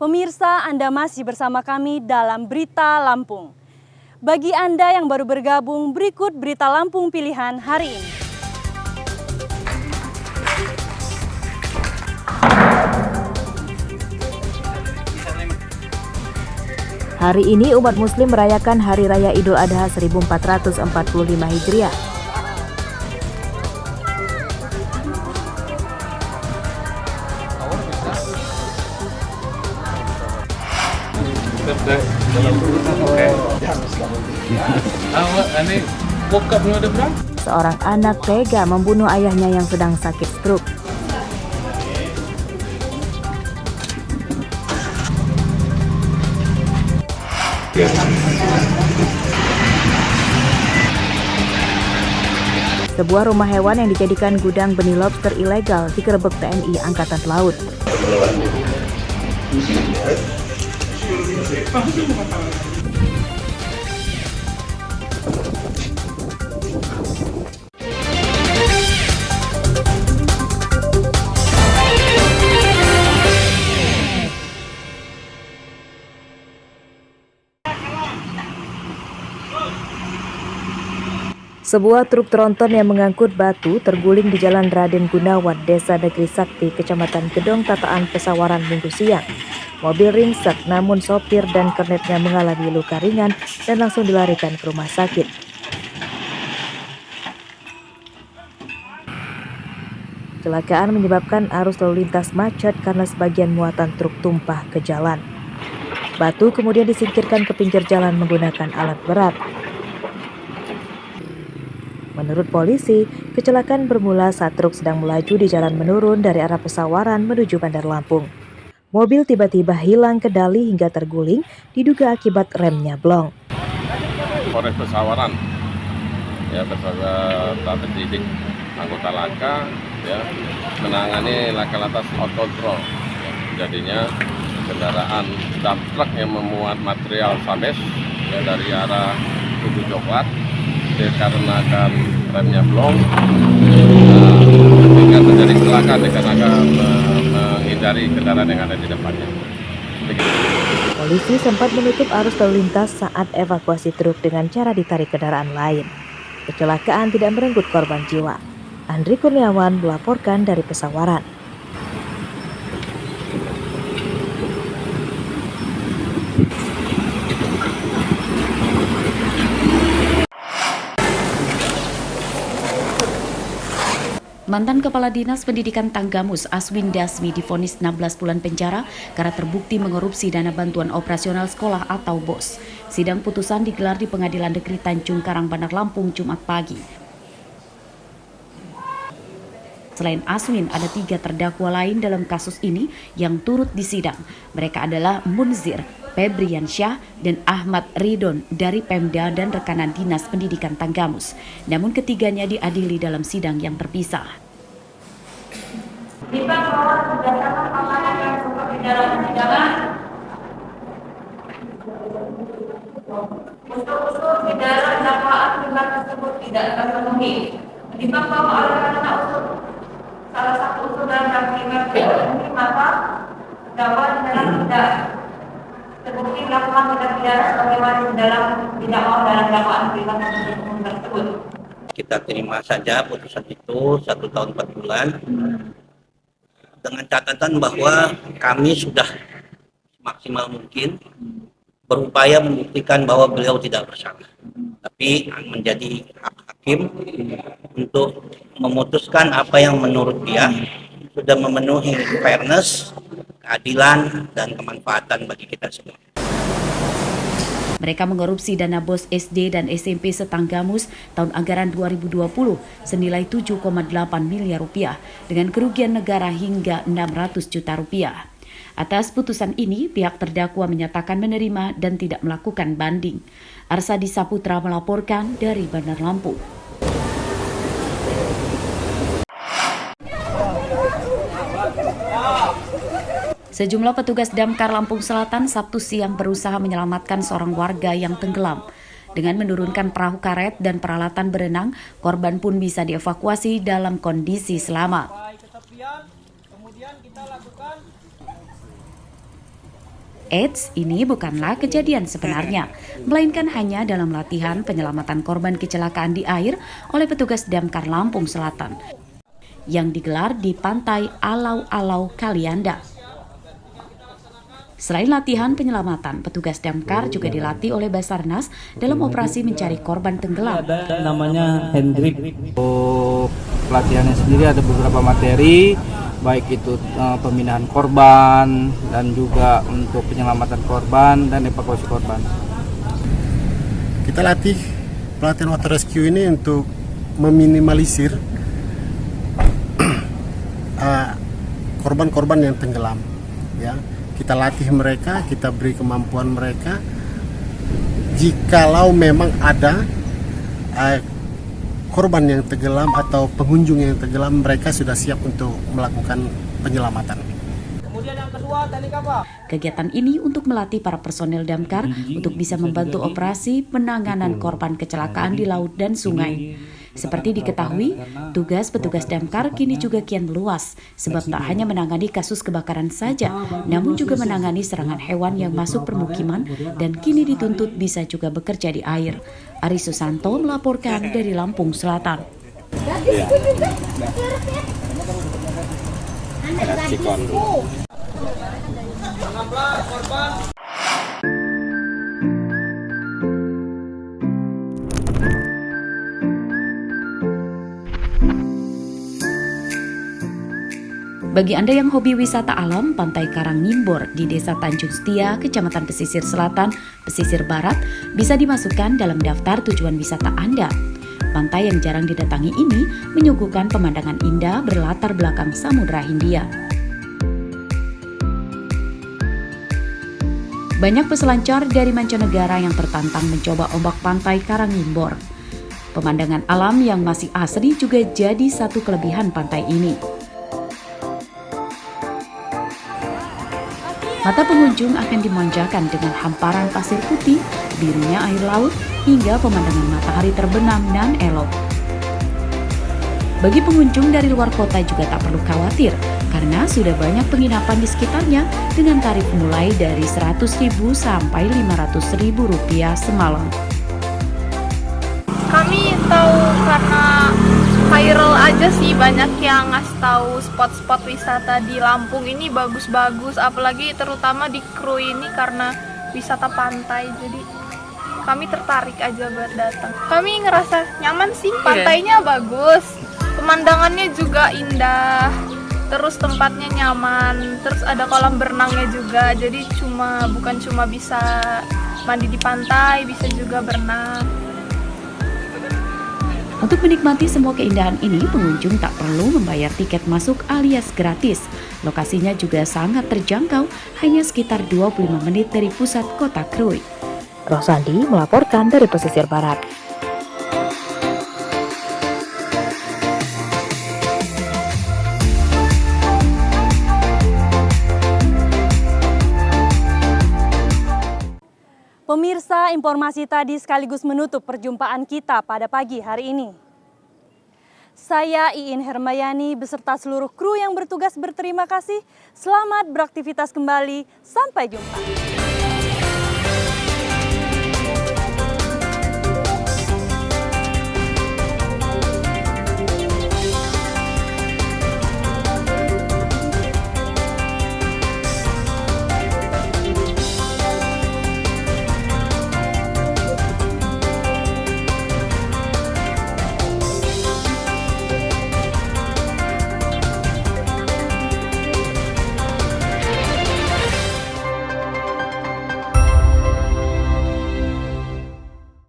Pemirsa, Anda masih bersama kami dalam Berita Lampung. Bagi Anda yang baru bergabung, berikut Berita Lampung pilihan hari ini. Hari ini umat muslim merayakan Hari Raya Idul Adha 1445 Hijriah. Seorang anak tega membunuh ayahnya yang sedang sakit stroke. Sebuah rumah hewan yang dijadikan gudang benih lobster ilegal digerebek TNI Angkatan Laut. Sebuah truk tronton yang mengangkut batu terguling di Jalan Raden Gunawan, Desa Negeri Sakti, Kecamatan Gedong Tataan, Pesawaran, Minggu siang. Mobil ringsek, namun sopir dan kernetnya mengalami luka ringan dan langsung dilarikan ke rumah sakit. Kecelakaan menyebabkan arus lalu lintas macet karena sebagian muatan truk tumpah ke jalan. Batu kemudian disingkirkan ke pinggir jalan menggunakan alat berat. Menurut polisi, kecelakaan bermula saat truk sedang melaju di jalan menurun dari arah Pesawaran menuju Bandar Lampung. Mobil tiba-tiba hilang kendali hingga terguling, diduga akibat remnya blong. Polres Pesawaran, ya bersama penyidik anggota laka, ya menangani laka lantas out control. Jadinya kendaraan dump truck yang memuat material sabes ya, dari arah Tugu Coklat. Dikarenakan remnya blong, sehingga terjadi kecelakaan dikarenakan menghindari kendaraan yang ada di depannya. Polisi sempat menutup arus lalu lintas saat evakuasi truk dengan cara ditarik kendaraan lain. Kecelakaan tidak merenggut korban jiwa. Andri Kurniawan melaporkan dari Pesawaran. Mantan Kepala Dinas Pendidikan Tanggamus Aswin Dasmi divonis 16 bulan penjara karena terbukti mengerupsi dana bantuan operasional sekolah atau BOS. Sidang putusan digelar di Pengadilan Negeri Tanjung Karang, Bandar Lampung, Jumat pagi. Selain Aswin, ada 3 terdakwa lain dalam kasus ini yang turut disidang. Mereka adalah Munzir, Febriansyah, dan Ahmad Ridon dari Pemda dan rekanan Dinas Pendidikan Tanggamus. Namun ketiganya diadili dalam sidang yang terpisah. Jika bahwa berdasarkan paparan yang seperti dalam persidangan, unsur-unsur pidana dakwaan pihak tersebut tidak terpenuhi. Jika bahwa ada karena unsur salah satu unsur dalam persidangan tidak terpenuhi, maka dakwaan dalam tidak terbukti melakukan tindak pidana sebagaimana dalam didakwa dalam dakwaan pihak tersebut. Kita terima saja putusan itu 1 tahun 4 bulan dengan catatan bahwa kami sudah maksimal mungkin berupaya membuktikan bahwa beliau tidak bersalah. Tapi menjadi hak hakim untuk memutuskan apa yang menurut dia sudah memenuhi fairness, keadilan, dan kemanfaatan bagi kita semua. Mereka mengerupsi dana BOS SD dan SMP setanggamus tahun anggaran 2020 senilai 7,8 miliar rupiah dengan kerugian negara hingga 600 juta rupiah. Atas putusan ini, pihak terdakwa menyatakan menerima dan tidak melakukan banding. Arsadi Saputra melaporkan dari Bandar Lampung. Sejumlah petugas Damkar Lampung Selatan Sabtu siang berusaha menyelamatkan seorang warga yang tenggelam. Dengan menurunkan perahu karet dan peralatan berenang, korban pun bisa dievakuasi dalam kondisi selamat. Eits, ini bukanlah kejadian sebenarnya, melainkan hanya dalam latihan penyelamatan korban kecelakaan di air oleh petugas Damkar Lampung Selatan yang digelar di Pantai Alau-Alau Kalianda. Selain latihan penyelamatan, petugas Damkar juga dilatih oleh Basarnas dalam operasi mencari korban tenggelam. Ada namanya Hendrik. Untuk pelatihannya sendiri ada beberapa materi, baik itu pemindahan korban dan juga untuk penyelamatan korban dan evakuasi korban. Kita latih pelatihan water rescue ini untuk meminimalisir korban-korban yang tenggelam, ya. Kita latih mereka, kita beri kemampuan mereka. Jikalau memang ada korban yang tenggelam atau pengunjung yang tenggelam, mereka sudah siap untuk melakukan penyelamatan. Kemudian yang kedua, teknik apa? Kegiatan ini untuk melatih para personel damkar untuk bisa membantu operasi penanganan korban kecelakaan di laut dan sungai. Seperti diketahui, tugas petugas damkar kini juga kian meluas, sebab tak hanya menangani kasus kebakaran saja, namun juga menangani serangan hewan yang masuk permukiman dan kini dituntut bisa juga bekerja di air. Ari Susanto melaporkan dari Lampung Selatan. Bagi Anda yang hobi wisata alam, Pantai Karangngimbor di Desa Tanjung Setia, Kecamatan Pesisir Selatan, Pesisir Barat, bisa dimasukkan dalam daftar tujuan wisata Anda. Pantai yang jarang didatangi ini menyuguhkan pemandangan indah berlatar belakang Samudra Hindia. Banyak peselancar dari mancanegara yang tertantang mencoba ombak Pantai Karangngimbor. Pemandangan alam yang masih asri juga jadi satu kelebihan pantai ini. Mata pengunjung akan dimanjakan dengan hamparan pasir putih, birunya air laut, hingga pemandangan matahari terbenam nan elok. Bagi pengunjung dari luar kota juga tak perlu khawatir, karena sudah banyak penginapan di sekitarnya dengan tarif mulai dari Rp100.000 sampai Rp500.000 semalam. Kami tahu karena viral aja sih, banyak yang ngasih tahu spot-spot wisata di Lampung ini bagus-bagus, apalagi terutama di Kru ini karena wisata pantai, jadi kami tertarik aja buat datang. Kami ngerasa nyaman sih, pantainya bagus, pemandangannya juga indah, terus tempatnya nyaman, terus ada kolam berenangnya juga, jadi bukan cuma bisa mandi di pantai, bisa juga berenang. Untuk menikmati semua keindahan ini, pengunjung tak perlu membayar tiket masuk alias gratis. Lokasinya juga sangat terjangkau, hanya sekitar 25 menit dari pusat kota Krui. Rosandi melaporkan dari Pesisir Barat. Pemirsa, informasi tadi sekaligus menutup perjumpaan kita pada pagi hari ini. Saya Iin Hermayani beserta seluruh kru yang bertugas berterima kasih. Selamat beraktivitas kembali. Sampai jumpa.